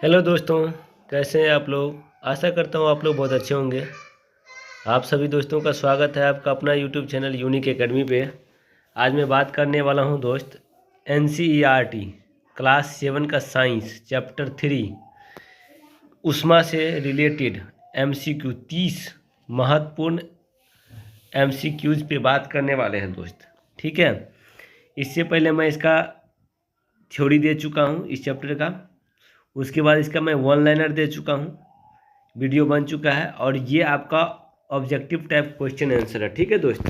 Hello दोस्तों, कैसे हैं आप लोग। आशा करता हूँ आप लोग बहुत अच्छे होंगे। आप सभी दोस्तों का स्वागत है आपका अपना यूट्यूब चैनल यूनिक एकेडमी पे। आज मैं बात करने वाला हूँ दोस्त NCERT क्लास 7 का साइंस चैप्टर 3 उष्मा से रिलेटेड MCQ 30 महत्वपूर्ण MCQs पे बात करने वाले हैं दोस्त। ठीक है, इससे पहले मैं इसका थ्योरी दे चुका हूँ इस चैप्टर का। उसके बाद इसका मैं वन लाइनर दे चुका हूँ, वीडियो बन चुका है और ये आपका ऑब्जेक्टिव टाइप क्वेश्चन आंसर है। ठीक है दोस्त,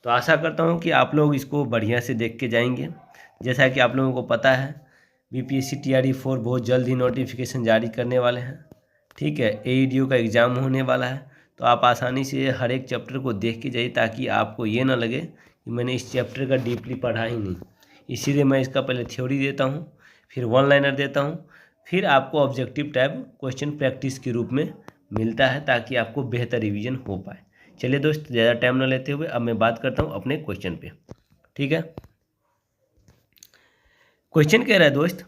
तो आशा करता हूँ कि आप लोग इसको बढ़िया से देख के जाएंगे। जैसा कि आप लोगों को पता है BPSC TRE 4 बहुत जल्द ही नोटिफिकेशन जारी करने वाले हैं। ठीक है, AEDO का एग्ज़ाम होने वाला है, तो आप आसानी से हर एक चैप्टर को देख के जाइए ताकि आपको ये ना लगे कि मैंने इस चैप्टर का डीपली पढ़ा ही नहीं। इसीलिए मैं इसका पहले थ्योरी देता हूँ, फिर वन लाइनर देता हूँ, फिर आपको ऑब्जेक्टिव टाइप क्वेश्चन प्रैक्टिस के रूप में मिलता है ताकि आपको बेहतर रिवीजन हो पाए। चलिए दोस्त, ज़्यादा टाइम ना लेते हुए अब मैं बात करता हूँ अपने क्वेश्चन पे। ठीक है, क्वेश्चन कह रहा है दोस्त,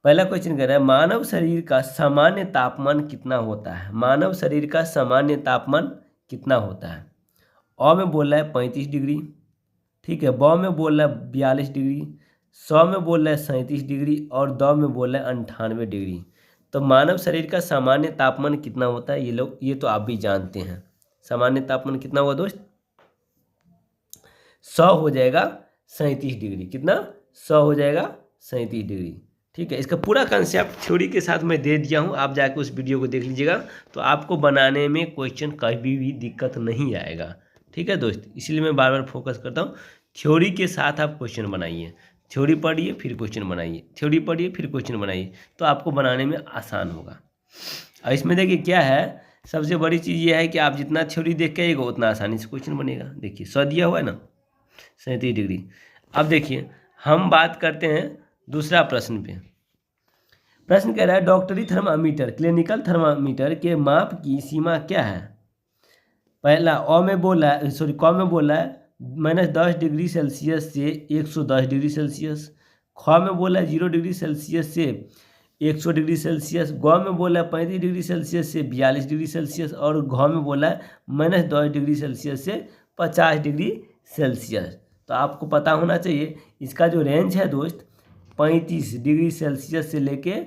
पहला क्वेश्चन कह रहा है मानव शरीर का सामान्य तापमान कितना होता है। मानव शरीर का सामान्य तापमान कितना होता है। अ में बोल रहा है 35 डिग्री, ठीक है। ब में बोल रहा है 42 डिग्री, स में बोल रहा है 37 डिग्री और द में बोल रहा है 98 डिग्री। तो मानव शरीर का सामान्य तापमान कितना होता है ये तो आप भी जानते हैं। सामान्य तापमान कितना होगा दोस्त, 100 हो जाएगा 37 डिग्री। कितना, 100 हो जाएगा 37 डिग्री। ठीक है, इसका पूरा कंसेप्ट थ्योरी के साथ मैं दे दिया हूँ, आप जाके उस वीडियो को देख लीजिएगा तो आपको बनाने में क्वेश्चन कभी भी दिक्कत नहीं आएगा। ठीक है दोस्त, इसलिए मैं बार बार फोकस करता हूँ थ्योरी के साथ आप क्वेश्चन बनाइए। थ्योरी पढ़िए फिर क्वेश्चन बनाइए, थ्योरी पढ़िए फिर क्वेश्चन बनाइए, तो आपको बनाने में आसान होगा। और इसमें देखिए क्या है, सबसे बड़ी चीज़ ये है कि आप जितना थ्योरी देख के आइएगा उतना आसानी से क्वेश्चन बनेगा। देखिए 100 दिया हुआ है ना, 37 डिग्री। अब देखिए हम बात करते हैं दूसरा प्रश्न पे। प्रश्न कह रहा है डॉक्टरी थर्मामीटर क्लिनिकल थर्मामीटर के माप की सीमा क्या है। पहला क में बोला है -10 डिग्री सेल्सियस से 110 डिग्री सेल्सियस। ख में बोला है 0 डिग्री सेल्सियस से 100 डिग्री सेल्सियस। ग में बोला है 35 डिग्री सेल्सियस से 42 डिग्री सेल्सियस और घ में बोला है -10 डिग्री सेल्सियस से 50 डिग्री सेल्सियस। तो आपको पता होना चाहिए इसका जो रेंज है दोस्त 35 डिग्री सेल्सियस से लेके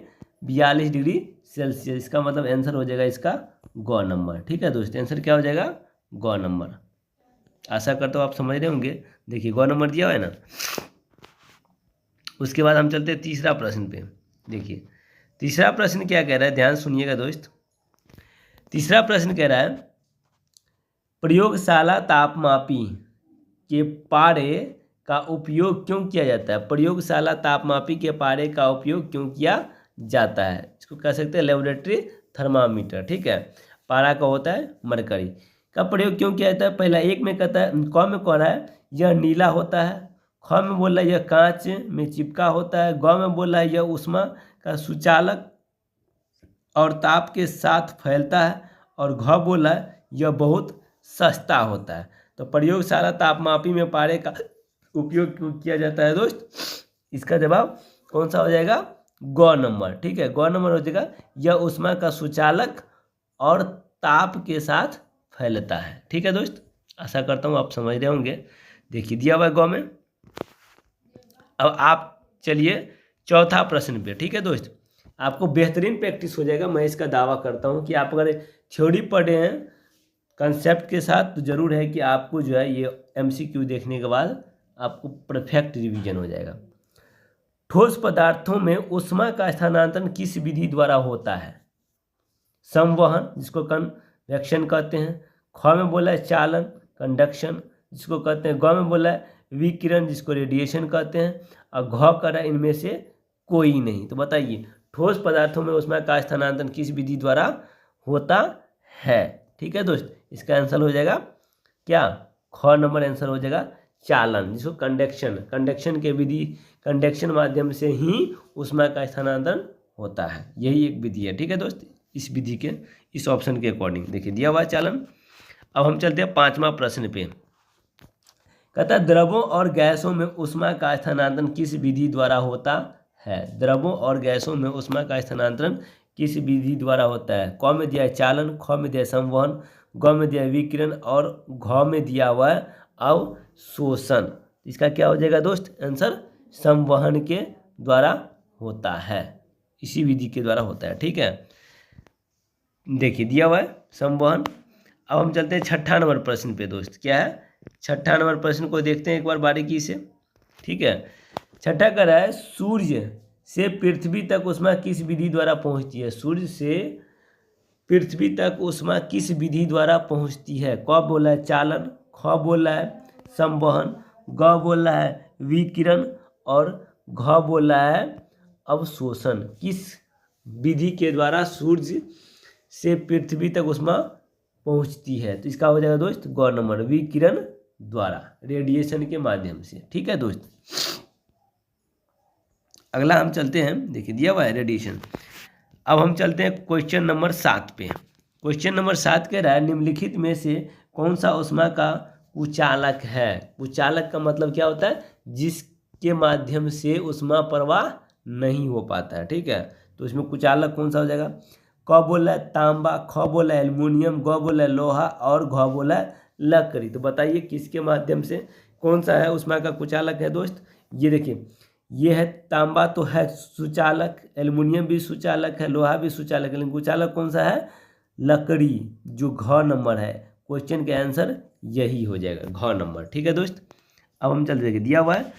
42 डिग्री सेल्सियस। इसका मतलब आंसर हो जाएगा इसका ग नंबर। ठीक है दोस्त, आंसर क्या हो जाएगा, ग नंबर। आशा करता हूँ आप समझ रहे होंगे। देखिए ग नंबर दिया हुआ है ना। उसके बाद हम चलते हैं तीसरा प्रश्न पे। देखिए तीसरा प्रश्न क्या कह रहा है, ध्यान सुनिएगा दोस्त। तीसरा प्रश्न कह रहा है प्रयोगशाला तापमापी के पारे का उपयोग क्यों किया जाता है। प्रयोगशाला तापमापी के पारे का उपयोग क्यों किया जाता है। इसको कह सकते हैं लेबोरेटरी थर्मामीटर। ठीक है, पारा का होता है मरकरी का प्रयोग क्यों किया जाता है। पहला एक में कहता है, क में कह रहा है यह नीला होता है। ख में बोल रहा है यह कांच में चिपका होता है। ग में बोल रहा है यह ऊष्मा का सुचालक और ताप के साथ फैलता है। और घ बोल रहा है यह बहुत सस्ता होता है। तो प्रयोगशाला तापमापी में पारे का उपयोग क्यों किया जाता है दोस्त, इसका जवाब कौन सा हो जाएगा, ग नंबर। ठीक है, ग नंबर हो जाएगा यह ऊष्मा का सुचालक और ताप के साथ फैलता है। ठीक है दोस्त, आशा करता हूँ आप समझ रहे होंगे। देखिए दिया हुआ है ग में। अब आप चलिए चौथा प्रश्न पे। ठीक है दोस्त, आपको बेहतरीन प्रैक्टिस हो जाएगा, मैं इसका दावा करता हूँ कि आप अगर थ्योरी पढ़े हैं कंसेप्ट के साथ तो ज़रूर है कि आपको जो है ये MCQ देखने के बाद आपको परफेक्ट रिवीजन हो जाएगा। ठोस पदार्थों में ऊष्मा का स्थानांतरण किस विधि द्वारा होता है। संवहन जिसको कन्वेक्शन कहते हैं। ख में बोला है चालन कंडक्शन जिसको कहते हैं। ग में बोला है विकिरण जिसको रेडिएशन कहते हैं। और घ कर इनमें से कोई नहीं। तो बताइए ठोस पदार्थों में ऊष्मा का स्थानांतरण किस विधि द्वारा होता है। ठीक है दोस्त, इसका आंसर हो जाएगा क्या, ख नंबर आंसर हो जाएगा चालन जिसको कंडक्शन के विधि, कंडक्शन माध्यम से ही ऊष्मा का स्थानांतरण होता है। यही एक विधि है। ठीक है दोस्त, इस विधि के इस ऑप्शन के अकॉर्डिंग देखिए दिया हुआ चालन। अब हम चलते हैं पांचवा प्रश्न पे। कहता है द्रवों और गैसों में ऊष्मा का स्थानांतरण किस विधि द्वारा होता है। द्रवों और गैसों में ऊष्मा का स्थानांतरण किस विधि द्वारा होता है? क में दिया है चालन, ख में दिया है संवहन, ग में दिया है विकिरण और घ में दिया हुआ है अवशोषण। इसका क्या हो जाएगा दोस्त? आंसर संवहन के द्वारा होता है, इसी विधि के द्वारा होता है। ठीक है, देखिए दिया हुआ है संवहन। अब हम चलते हैं छठा नंबर प्रश्न पे दोस्त। क्या है? छठा नंबर प्रश्न को देखते हैं एक बार बारीकी से। ठीक है, छठा कह रहा है सूर्य से पृथ्वी तक ऊष्मा किस विधि द्वारा पहुंचती है? सूर्य से पृथ्वी तक ऊष्मा किस विधि द्वारा पहुंचती है? क बोला है चालन, ख बोला है संवहन, ग बोला है विकिरण और घ बोला है अवशोषण। किस विधि के द्वारा सूर्य से पृथ्वी तक ऊष्मा पहुंचती है? तो इसका हो जाएगा दोस्त ग नंबर, विकिरण द्वारा, रेडिएशन के माध्यम से। ठीक है दोस्त, अगला हम चलते हैं, देखिए दिया हुआ है रेडिएशन। अब हम चलते हैं क्वेश्चन नंबर 7 पे। क्वेश्चन नंबर 7 कह रहा है निम्नलिखित में से कौन सा ऊष्मा का कुचालक है? कुचालक का मतलब क्या होता है? जिसके माध्यम से ऊष्मा प्रवाह नहीं हो पाता है। ठीक है, तो इसमें कुचालक कौन सा हो जाएगा? क बोला है तांबा, ख बोला है एल्युमिनियम, ग बोला है लोहा और घ बोला है लकड़ी। तो बताइए किसके माध्यम से कौन सा है ऊष्मा का कुचालक है दोस्त? ये देखिए, ये है तांबा तो है सुचालक, एल्युमिनियम भी सुचालक है, लोहा भी सुचालक है, लेकिन कुचालक कौन सा है? लकड़ी, जो घ नंबर है। क्वेश्चन का आंसर यही हो जाएगा, घ नंबर। ठीक है दोस्त, अब हम चलते हैं, दिया हुआ है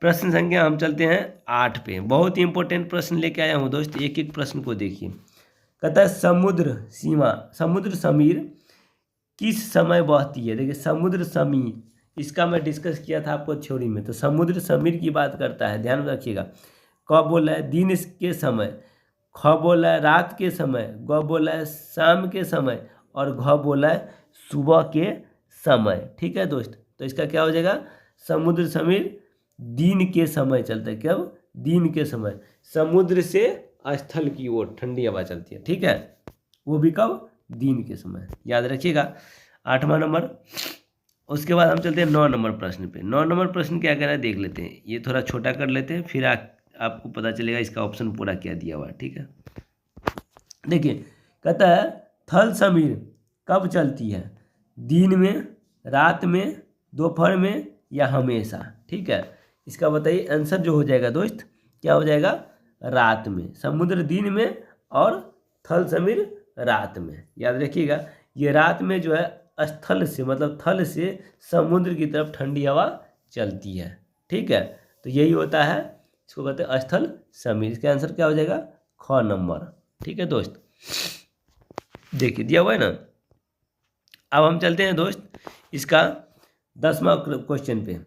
प्रश्न संख्या, हम चलते हैं 8 पे। बहुत ही इंपॉर्टेंट प्रश्न लेके आया हूँ दोस्त, एक एक प्रश्न को देखिए। कहता है समुद्र सीमा, समुद्र समीर किस समय बहती है? देखिए समुद्र समीर, इसका मैं डिस्कस किया था आपको थ्योरी में। तो समुद्र समीर की बात करता है, ध्यान रखिएगा। क बोला है दिन के समय, ख बोला है रात के समय, ग बोला है शाम के समय और घ बोला है सुबह के समय। ठीक है दोस्त, तो इसका क्या हो जाएगा? समुद्र समीर दिन के समय चलता है। कब? दिन के समय। समुद्र से स्थल की ओर ठंडी हवा चलती है। ठीक है, वो भी कब? दिन के समय, याद रखिएगा। 8वां नंबर। उसके बाद हम चलते हैं 9 नंबर प्रश्न पे। 9 नंबर प्रश्न क्या कह रहा है देख लेते हैं, ये थोड़ा छोटा कर लेते हैं, फिर आपको पता चलेगा इसका ऑप्शन पूरा क्या दिया हुआ है। ठीक है, देखिए कहता है थल समीर कब चलती है? दिन में, रात में, दोपहर में या हमेशा? ठीक है, इसका बताइए आंसर जो हो जाएगा दोस्त, क्या हो जाएगा? रात में। समुद्र दिन में और थल समीर रात में, याद रखिएगा। ये रात में जो है स्थल से, मतलब थल से समुद्र की तरफ ठंडी हवा चलती है। ठीक है, तो यही होता है, इसको कहते हैं स्थल समीर। इसका आंसर क्या हो जाएगा? ख नंबर। ठीक है दोस्त, देखिए दिया हुआ है ना। अब हम चलते हैं दोस्त इसका 10वां क्वेश्चन पे।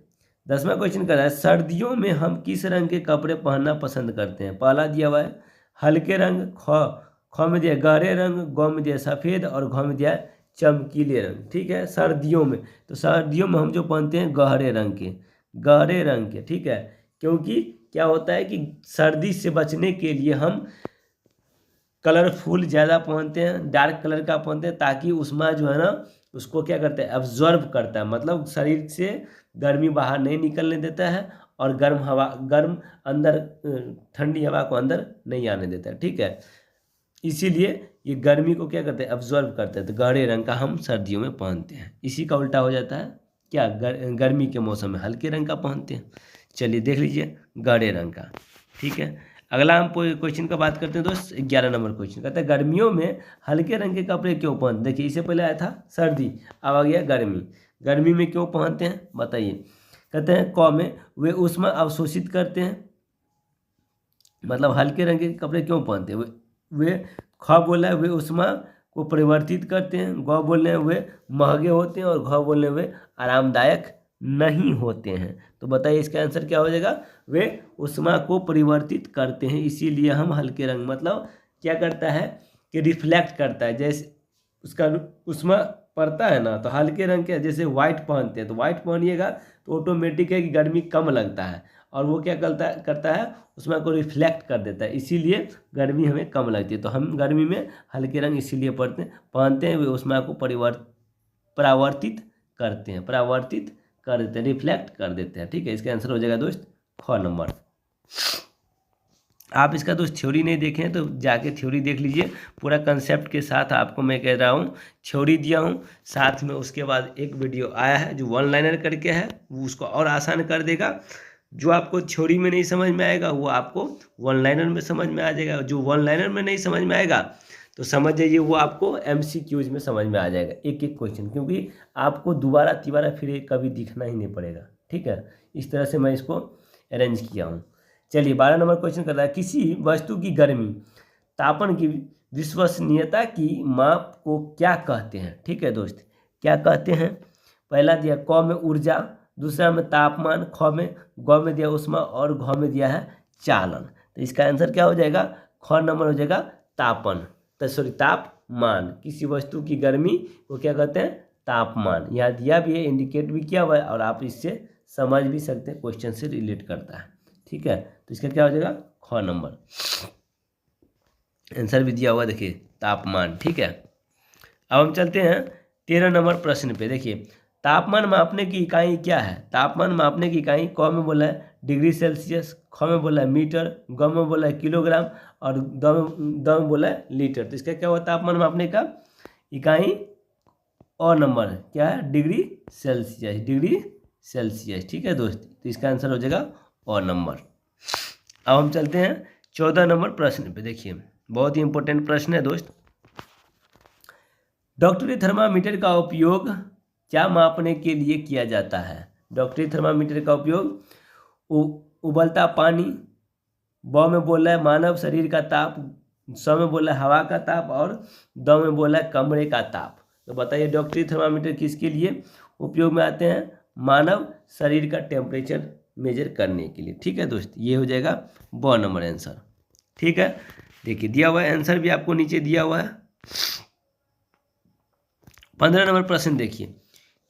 10वां क्वेश्चन कर रहा है सर्दियों में हम किस रंग के कपड़े पहनना पसंद करते हैं? पहला दिया हुआ है हल्के रंग, ख में दिया गहरे रंग, ग में दिया सफ़ेद और घ में दिया चमकीले रंग। ठीक है, सर्दियों में, तो सर्दियों में हम जो पहनते हैं गहरे रंग के, गहरे रंग के। ठीक है, क्योंकि क्या होता है कि सर्दी से बचने के लिए हम कलरफुल ज़्यादा पहनते हैं, डार्क कलर का पहनते हैं, ताकि उसमें जो है ना उसको क्या करता है? एब्जॉर्ब करता है, मतलब शरीर से गर्मी बाहर नहीं निकलने देता है और गर्म अंदर, ठंडी हवा को अंदर नहीं आने देता है। ठीक है, इसीलिए ये गर्मी को क्या करते हैं? एब्जॉर्ब करते हैं। तो गहरे रंग का हम सर्दियों में पहनते हैं। इसी का उल्टा हो जाता है क्या? गर्मी के मौसम में हल्के रंग का पहनते हैं। चलिए देख लीजिए गहरे रंग का। ठीक है, अगला हम क्वेश्चन का बात करते हैं दोस्त। 11 नंबर क्वेश्चन कहता है गर्मियों में हल्के रंग के कपड़े क्यों पहनते? देखिए इससे पहले आया था सर्दी, अब आ गया गर्मी। गर्मी में क्यों पहनते हैं बताइए? कहते हैं क में वे ऊष्मा अवशोषित करते हैं, मतलब हल्के रंग के कपड़े क्यों पहनते हैं? वे ख बोला है वे ऊष्मा को परिवर्तित करते हैं, ग बोल रहे हैं वे महंगे होते हैं और घ बोल रहे हैं वे आरामदायक नहीं होते हैं। तो बताइए इसका आंसर क्या हो जाएगा? वे ऊष्मा को परिवर्तित करते हैं, इसीलिए हम हल्के रंग, मतलब क्या करता है कि रिफ्लेक्ट करता है, जैसे उसका ऊष्मा पड़ता है ना, तो हल्के रंग के जैसे वाइट पहनते हैं, तो वाइट पहनिएगा तो ऑटोमेटिक है कि गर्मी कम लगता है, और वो क्या करता है ऊष्मा को रिफ्लेक्ट कर देता है, इसीलिए गर्मी हमें कम लगती है। तो हम गर्मी में हल्के रंग इसीलिए पहनते हैं, वे ऊष्मा को परावर्तित कर देते हैं, रिफ्लेक्ट कर देते हैं। ठीक है, इसका आंसर हो जाएगा दोस्त ख नंबर। आप इसका दोस्त थ्योरी नहीं देखें तो जाके थ्योरी देख लीजिए, पूरा कंसेप्ट के साथ आपको मैं कह रहा हूँ, थ्योरी दिया हूँ साथ में। उसके बाद एक वीडियो आया है जो वन लाइनर करके है, वो उसको और आसान कर देगा। जो आपको थ्योरी में नहीं समझ में आएगा वो आपको वन लाइनर में समझ में आ जाएगा, जो वन लाइनर में नहीं समझ में आएगा तो समझ जाइए वो आपको MCQs में समझ में आ जाएगा, एक एक क्वेश्चन, क्योंकि आपको दोबारा तिबारा फिर कभी दिखना ही नहीं पड़ेगा। ठीक है, इस तरह से मैं इसको अरेंज किया हूँ। चलिए 12 नंबर क्वेश्चन कर रहा है, किसी वस्तु की गर्मी तापन की विश्वसनीयता की माप को क्या कहते हैं। ठीक है दोस्त, क्या कहते हैं। पहला दिया क में ऊर्जा, दूसरा में तापमान, ख में, ग में दिया उष्मा और घ में दिया है चालन। तो इसका आंसर क्या हो जाएगा, ख नंबर हो जाएगा तापन, तो सॉरी तापमान। किसी वस्तु की गर्मी को क्या कहते हैं, तापमान। यहाँ दिया भी है, इंडिकेट भी किया हुआ है और आप इससे समझ भी सकते हैं, क्वेश्चन से रिलेट करता है। ठीक है, तो इसका क्या हो जाएगा, ख नंबर। आंसर भी दिया हुआ देखिए, तापमान। ठीक है, अब हम चलते हैं 13 नंबर प्रश्न पे। देखिए तापमान मापने की इकाई क्या है। तापमान मापने की इकाई क में बोला है डिग्री सेल्सियस, ख में बोला है मीटर, ग में बोला है किलोग्राम और द में बोला है लीटर। तो इसका क्या हुआ, तापमान मापने का इकाई और नंबर क्या है, डिग्री सेल्सियस, डिग्री सेल्सियस। ठीक है दोस्त, तो इसका आंसर हो जाएगा और नंबर। अब हम चलते हैं 14 नंबर प्रश्न पे। देखिए बहुत ही इंपॉर्टेंट प्रश्न है दोस्त। डॉक्टरी थर्मामीटर का उपयोग क्या मापने के लिए किया जाता है। डॉक्टरी थर्मामीटर का उपयोग उबलता पानी, ब में बोला है मानव शरीर का ताप, स में बोला है हवा का ताप और द में बोला है कमरे का ताप। तो बताइए डॉक्टरी थर्मामीटर किसके लिए उपयोग में आते हैं, मानव शरीर का टेम्परेचर मेजर करने के लिए। ठीक है दोस्त, ये हो जाएगा ब नंबर आंसर। ठीक है, देखिए दिया हुआ है आंसर भी आपको नीचे दिया हुआ है। 15 नंबर प्रश्न देखिए,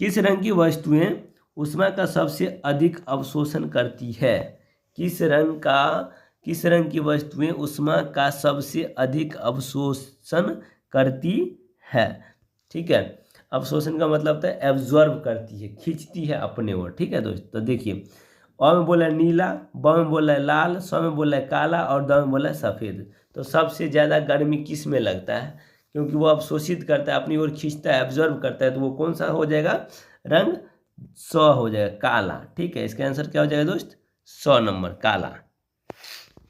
किस रंग की वस्तुएं ऊष्मा का सबसे अधिक अवशोषण करती है। किस रंग की वस्तुएं ऊष्मा का सबसे अधिक अवशोषण करती है। ठीक है, अवशोषण का मतलब होता है एब्जॉर्ब करती है, खींचती है अपने ओर। ठीक है दोस्त, तो देखिए अ में बोला है नीला, ब में बोला है लाल, स में बोला है काला और द में बोला है सफ़ेद। तो सबसे ज़्यादा गर्मी किस में लगता है, क्योंकि वो अवशोषित करता है, अपनी ओर खींचता है, एब्जॉर्ब करता है, तो वो कौन सा हो जाएगा, रंग स हो जाएगा, काला। ठीक है, इसका आंसर क्या हो जाएगा दोस्त, 100 नंबर काला।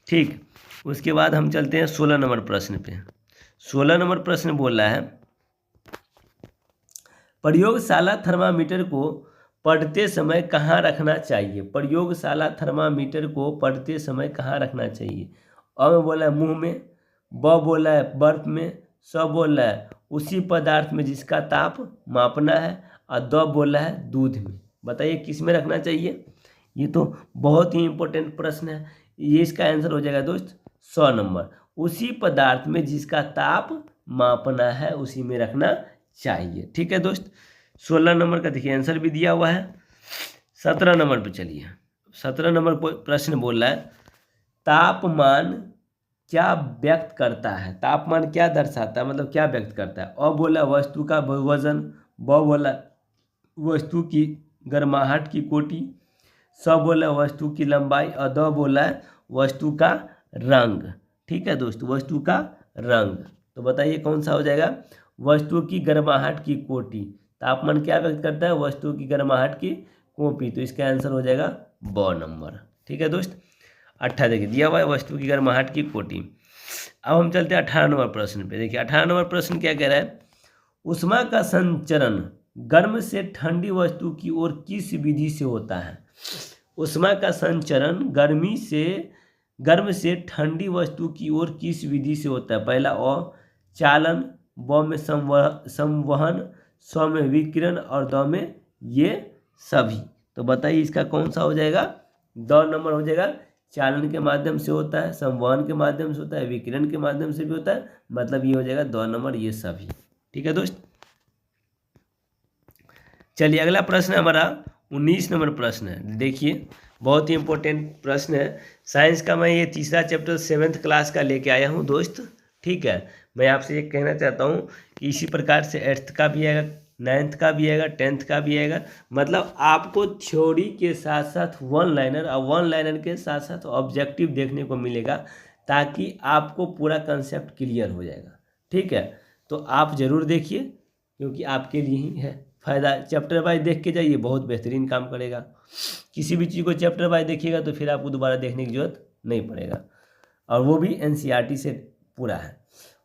ठीक, उसके बाद हम चलते हैं 16 नंबर प्रश्न पे। 16 नंबर प्रश्न बोल रहा है, प्रयोगशाला थर्मामीटर को पढ़ते समय कहाँ रखना चाहिए। प्रयोगशाला थर्मामीटर को पढ़ते समय कहाँ रखना चाहिए। अ में बोला है मुंह में, ब बोला है बर्फ में, स बोला है उसी पदार्थ में जिसका ताप मापना है और द बोला है दूध में। बताइए किस में रखना चाहिए। ये तो बहुत ही इंपॉर्टेंट प्रश्न है। ये इसका आंसर हो जाएगा दोस्त 100 नंबर। उसी पदार्थ में जिसका ताप मापना है उसी में रखना चाहिए। ठीक है दोस्त, 16 नंबर का देखिए आंसर भी दिया हुआ है। 17 नंबर पे चलिए। 17 नंबर प्रश्न बोल रहा है, तापमान क्या व्यक्त करता है। तापमान क्या दर्शाता है, मतलब क्या व्यक्त करता है। अ बोला वस्तु का वजन, ब बोला वस्तु की गर्माहट की कोटि, स बोला वस्तु की लंबाई और द बोला वस्तु का रंग। ठीक है दोस्त, वस्तु का रंग। तो बताइए कौन सा हो जाएगा, वस्तु की गर्माहट की कोटि। तापमान क्या व्यक्त करता है, वस्तु की गर्माहट की कोटि। तो इसका आंसर हो जाएगा ब नंबर। ठीक है दोस्त, 18 देखिए दिया हुआ है वस्तु की गर्माहट की कोटि। अब हम चलते हैं 18 नंबर प्रश्न पे। देखिए 18 नंबर प्रश्न क्या कह रहा है, ऊष्मा का संचरण गर्म से ठंडी वस्तु की ओर किस विधि से होता है। ऊष्मा का संचरण गर्म से ठंडी वस्तु की ओर किस विधि से होता है। पहला अ चालन, ब में संवहन, स में विकिरण और द में ये सभी। तो बताइए इसका कौन सा हो जाएगा, द नंबर हो जाएगा। चालन के माध्यम से होता है, संवहन के माध्यम से होता है, विकिरण के माध्यम से भी होता है, मतलब ये हो जाएगा 2 नंबर ये सभी। ठीक है दोस्त, चलिए अगला प्रश्न हमारा 19 नंबर प्रश्न है। देखिए बहुत ही इंपॉर्टेंट प्रश्न है। साइंस का मैं ये तीसरा चैप्टर 7th क्लास का लेके आया हूँ दोस्त। ठीक है, मैं आपसे ये कहना चाहता हूँ कि इसी प्रकार से 8th का भी आएगा, 9th का भी आएगा, 10th का भी आएगा। मतलब आपको थ्योरी के साथ साथ वन लाइनर और वन लाइनर के साथ साथ ऑब्जेक्टिव देखने को मिलेगा। ताकि आपको पूरा कंसेप्ट क्लियर हो जाएगा। ठीक है, तो आप ज़रूर देखिए क्योंकि आपके लिए ही है फ़ायदा। चैप्टर वाइज देख के जाइए, बहुत बेहतरीन काम करेगा। किसी भी चीज़ को चैप्टर वाइज देखिएगा तो फिर आपको दोबारा देखने की ज़रूरत नहीं पड़ेगा, और वो भी एनसीईआरटी से पूरा है।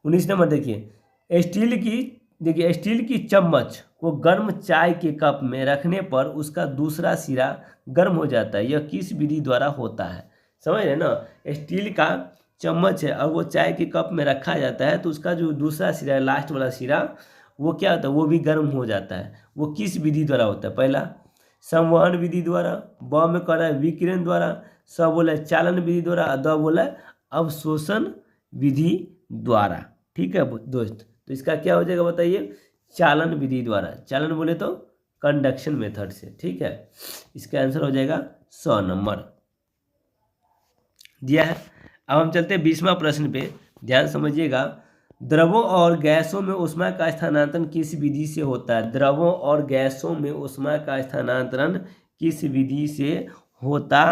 19 नंबर देखिए, स्टील की चम्मच को गर्म चाय के कप में रखने पर उसका दूसरा सिरा गर्म हो जाता है, यह किस विधि द्वारा होता है? समझ रहे ना, स्टील का चम्मच है और वो चाय के कप में रखा जाता है तो उसका जो दूसरा सिरा है, लास्ट वाला सिरा, वो क्या होता है, वो भी गर्म हो जाता है। वो किस विधि द्वारा होता है? पहला संवहन विधि द्वारा, ब में कह रहा है विकिरण द्वारा, स बोला है चालन विधि द्वारा, द बोला है अवशोषण विधि द्वारा। ठीक है दोस्त, तो इसका क्या हो जाएगा बताइए? चालन विधि द्वारा। चालन बोले तो कंडक्शन मेथड से। ठीक है, इसका आंसर हो जाएगा 100 नंबर दिया है। अब हम चलते हैं 20वां प्रश्न पे, ध्यान समझिएगा। द्रवों और गैसों में ऊष्मा का स्थानांतरण किस विधि से होता है? द्रवों और गैसों में ऊष्मा का स्थानांतरण किस विधि से होता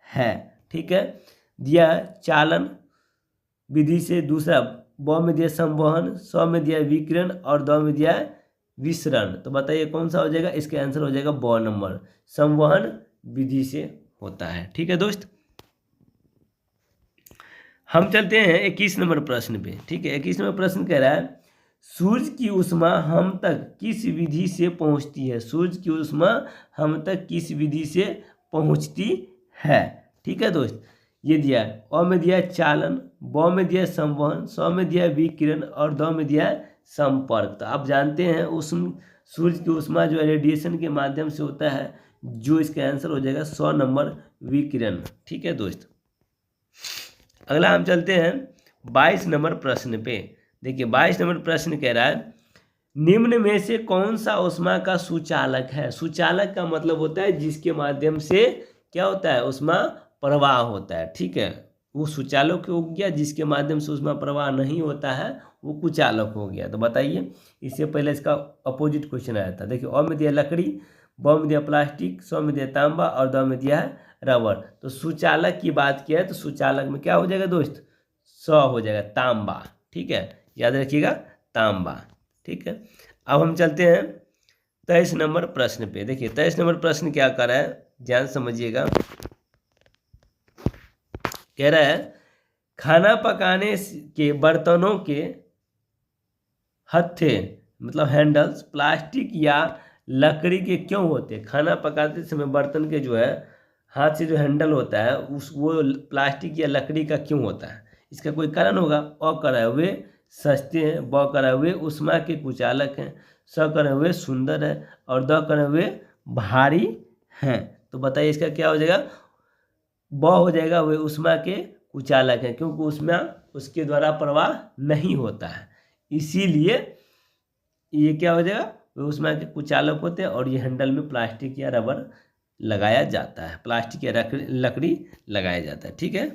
है? ठीक है, दिया चालन विधि से, दूसरा ब में दिया संवहन, स में दिया विकिरण और द में दिया विसरण। तो बताइए कौन सा हो जाएगा? इसका आंसर हो जाएगा ब नंबर, संवहन विधि से होता है। ठीक है दोस्त, हम चलते हैं 21 नंबर प्रश्न पे। ठीक है, 21 नंबर प्रश्न कह रहा है सूर्य की ऊष्मा हम तक किस विधि से पहुंचती है? सूर्य की ऊष्मा हम तक किस विधि से पहुंचती है? ठीक है दोस्त, ये दिया है। अ में दिया है चालन, ब में दिया है संवहन, स में दिया है विकिरण और द में दिया है संपर्क। तो आप जानते हैं सूर्य की ऊष्मा जो है रेडिएशन के माध्यम से होता है, जो इसका आंसर हो जाएगा 100 नंबर विकिरण। ठीक है दोस्त, अगला हम चलते हैं 22 नंबर प्रश्न पे। देखिए 22 नंबर प्रश्न कह रहा है निम्न में से कौन सा ऊष्मा का सुचालक है? सुचालक का मतलब होता है जिसके माध्यम से क्या होता है, ऊष्मा प्रवाह होता है। ठीक है, वो सुचालक हो गया, जिसके माध्यम से ऊष्मा प्रवाह नहीं होता है वो कुचालक हो गया। तो बताइए, इससे पहले इसका अपोजिट क्वेश्चन आया था। देखिए अ में दिया लकड़ी, ब में दिया प्लास्टिक, स में दिया तांबा और द में दिया है रबर। तो सुचालक की बात किया है तो सुचालक में क्या हो जाएगा दोस्त? स हो जाएगा, तांबा। ठीक है, याद रखिएगा, तांबा। ठीक है, अब हम चलते हैं 23 नंबर प्रश्न पे। देखिए 23 नंबर प्रश्न क्या कर रहा है, ध्यान समझिएगा। कह रहा है खाना पकाने के बर्तनों के हत्थे मतलब हैंडल्स प्लास्टिक या लकड़ी के क्यों होते हैं? खाना पकाते समय बर्तन के जो है हाथ से जो हैंडल होता है वो प्लास्टिक या लकड़ी का क्यों होता है? इसका कोई कारण होगा। अ कराए हुए सस्ते हैं, ब कराए हुए ऊष्मा के कुचालक हैं, स कराए हुए सुंदर है और द कराए हुए भारी हैं। तो बताइए इसका क्या हो जाएगा? ब हो जाएगा, वे ऊष्मा के कुचालक हैं क्योंकि ऊष्मा उसके द्वारा प्रवाह नहीं होता है, इसीलिए ये क्या हो जाएगा, वे ऊष्मा के कुचालक होते हैं। और ये हैंडल में प्लास्टिक या रबर लगाया जाता है, प्लास्टिक या लकड़ी लगाया जाता है। ठीक है,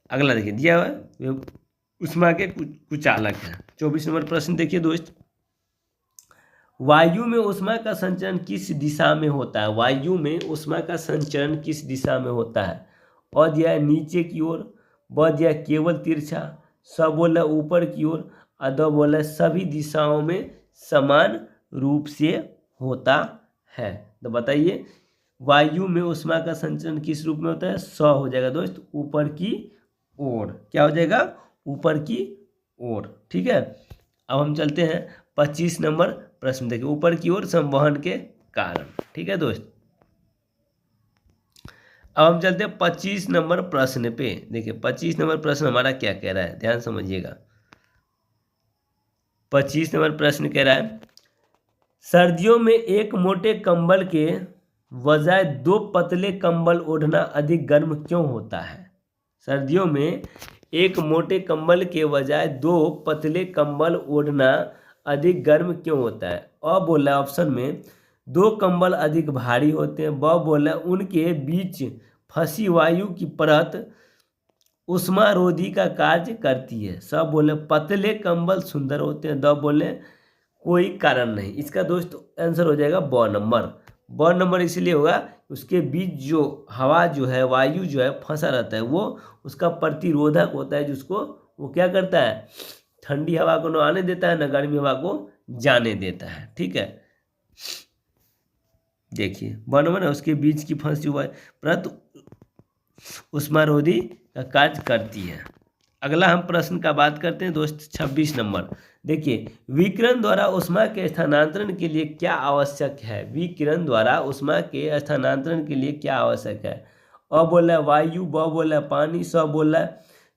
अगला देखिए दिया हुआ है वे ऊष्मा के कुचालक हैं। 24 नंबर प्रश्न देखिए दोस्त, वायु में ऊष्मा का संचरण किस दिशा में होता है? वायु में ऊष्मा का संचरण किस दिशा में होता है? अ दिया है नीचे की ओर, ब दिया है केवल तिरछा, स बोला है ऊपर की ओर, और द बोला है सभी दिशाओं में समान रूप से होता है। तो बताइए वायु में ऊष्मा का संचरण किस रूप में होता है? स हो जाएगा दोस्त, ऊपर की ओर। क्या हो जाएगा? ऊपर की ओर। ठीक है, अब हम चलते हैं 25 नंबर प्रश्न। देखिए ऊपर की ओर संवहन के कारण। ठीक है दोस्त, अब हम चलते हैं 25 नंबर प्रश्न पे। देखिए 25 नंबर प्रश्न हमारा क्या कह रहा है, ध्यान समझिएगा। 25 नंबर प्रश्न कह रहा है सर्दियों में एक मोटे कंबल के बजाय 2 पतले कंबल ओढ़ना अधिक गर्म क्यों होता है? सर्दियों में एक मोटे कंबल के बजाय 2 पतले कंबल ओढ़ना अधिक गर्म क्यों होता है? अ बोला ऑप्शन में 2 कंबल अधिक भारी होते हैं, ब बोला उनके बीच फंसी वायु की परत उष्मारोधी का कार्य करती है, स बोले पतले कंबल सुंदर होते हैं, द बोले कोई कारण नहीं। इसका दोस्त आंसर हो जाएगा ब नंबर। ब नंबर इसलिए होगा उसके बीच जो हवा जो है, वायु जो है फंसा रहता है, वो उसका प्रतिरोधक होता है, जिसको वो क्या करता है, ठंडी हवा को न आने देता है, न गर्मी हवा को जाने देता है। ठीक है, देखिए वन उसके बीच की फंसी हुआ परत उष्मारोधी का कार्य करती है। अगला हम प्रश्न का बात करते हैं दोस्त, 26 नंबर। देखिए, विकिरण द्वारा ऊष्मा के स्थानांतरण के लिए क्या आवश्यक है? विकिरण द्वारा ऊष्मा के स्थानांतरण के लिए क्या आवश्यक है? अ बोला वायु, ब बोला पानी, स बोला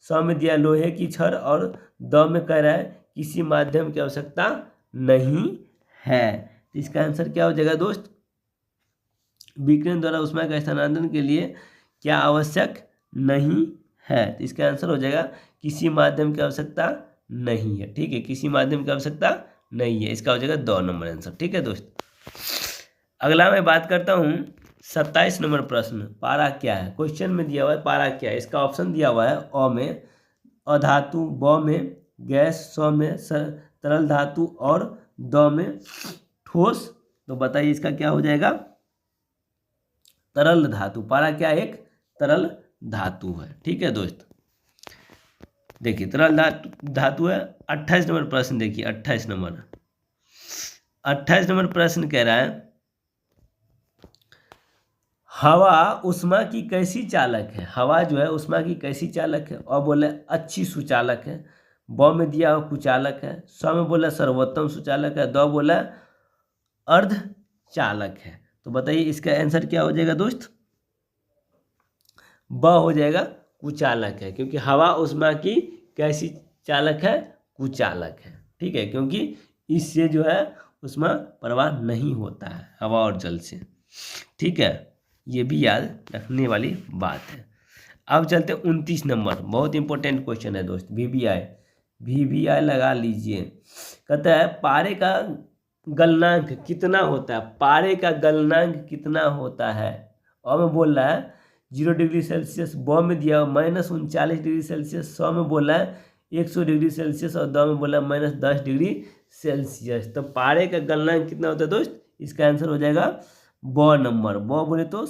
स में दिया लोहे की छड़, और द में कह रहा है किसी माध्यम की आवश्यकता नहीं है। तो इसका आंसर क्या हो जाएगा दोस्त? विकिरण द्वारा ऊष्मा के स्थानांतरण के लिए क्या आवश्यक नहीं है? तो इसका आंसर हो जाएगा किसी माध्यम की आवश्यकता नहीं है। ठीक है, किसी माध्यम की आवश्यकता नहीं है, इसका हो जाएगा 2 नंबर आंसर। ठीक है दोस्त, अगला मैं बात करता हूँ 27 नंबर प्रश्न। पारा क्या है? क्वेश्चन में दिया हुआ है पारा क्या है। इसका ऑप्शन दिया हुआ है अ में अधातु, ब में गैस, स में तरल धातु, और द में ठोस। तो बताइए इसका क्या हो जाएगा? तरल धातु। पारा क्या एक तरल धातु है। ठीक है दोस्त, देखिए तरल धातु है। 28 नंबर प्रश्न देखिए, 28 नंबर प्रश्न कह रहा है हवा ऊष्मा की कैसी चालक है? हवा जो है ऊष्मा की कैसी चालक है? और बोले अच्छी सुचालक है, ब में दिया हुआ कुचालक है, स में बोला सर्वोत्तम सुचालक है, द बोला अर्ध चालक है। तो बताइए इसका आंसर क्या हो जाएगा दोस्त? ब हो जाएगा, कुचालक है, क्योंकि हवा ऊष्मा की कैसी चालक है? कुचालक है। ठीक है, क्योंकि इससे जो है ऊष्मा प्रवाह नहीं होता है हवा और जल से। ठीक है, ये भी याद रखने वाली बात है। अब चलते 29 नंबर, बहुत इंपॉर्टेंट क्वेश्चन है दोस्त। वीवीआई लगा लीजिए। कहता है पारे का गलनांक कितना होता है? पारे का गलनांक कितना होता है? और में बोल रहा है 0 डिग्री सेल्सियस, ब में दिया -39 डिग्री सेल्सियस, स में बोला है 100 डिग्री सेल्सियस, और द में बोला -10 डिग्री सेल्सियस। तो पारे का गलनांक कितना होता है दोस्त? इसका आंसर हो जाएगा ब नंबर। ब बोले तो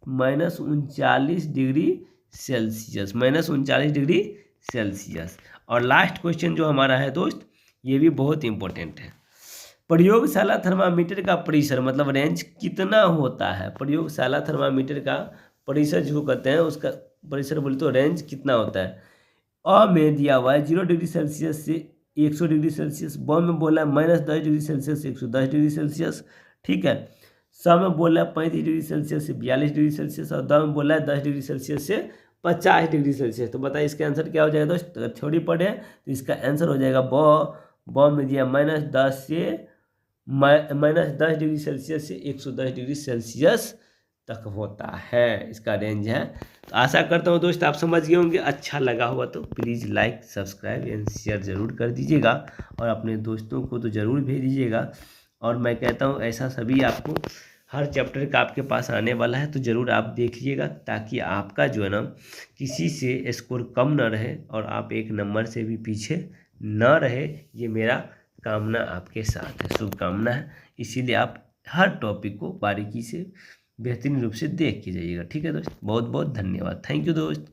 -39 डिग्री सेल्सियस, -39 डिग्री सेल्सियस। और लास्ट क्वेश्चन जो हमारा है दोस्त, ये भी बहुत इंपॉर्टेंट है। प्रयोगशाला थर्मामीटर का परिसर मतलब रेंज कितना होता है? प्रयोगशाला थर्मामीटर का परिसर जो कहते हैं, उसका परिसर बोले तो रेंज कितना होता है? अ में दिया हुआ है 0 डिग्री सेल्सियस से 100 डिग्री सेल्सियस, ब में बोला है -10 डिग्री सेल्सियस से 110 डिग्री सेल्सियस। ठीक है, स में बोला है 35 डिग्री सेल्सियस से 42 डिग्री सेल्सियस, और द में बोला है 10 डिग्री सेल्सियस से 50 डिग्री सेल्सियस। तो बताइए इसका आंसर क्या हो जाएगा दोस्त? अगर थ्योरी पढ़े तो इसका आंसर हो जाएगा ब में दिया -10 डिग्री सेल्सियस से 110 डिग्री सेल्सियस तक होता है, इसका रेंज है। तो आशा करता हूँ दोस्त आप समझ गए होंगे। अच्छा लगा हुआ तो please like, subscribe and share ज़रूर कर दीजिएगा, और अपने दोस्तों को तो ज़रूर भेज दीजिएगा। और मैं कहता हूँ ऐसा सभी आपको हर चैप्टर का आपके पास आने वाला है, तो ज़रूर आप देख लीजिएगा, ताकि आपका जो है ना किसी से स्कोर कम ना रहे और आप एक नंबर से भी पीछे ना रहे। ये मेरा कामना आपके साथ है, शुभकामना है। इसीलिए आप हर टॉपिक को बारीकी से बेहतरीन रूप से देख के जाइएगा। ठीक है दोस्त, बहुत बहुत धन्यवाद। थैंक यू दोस्त।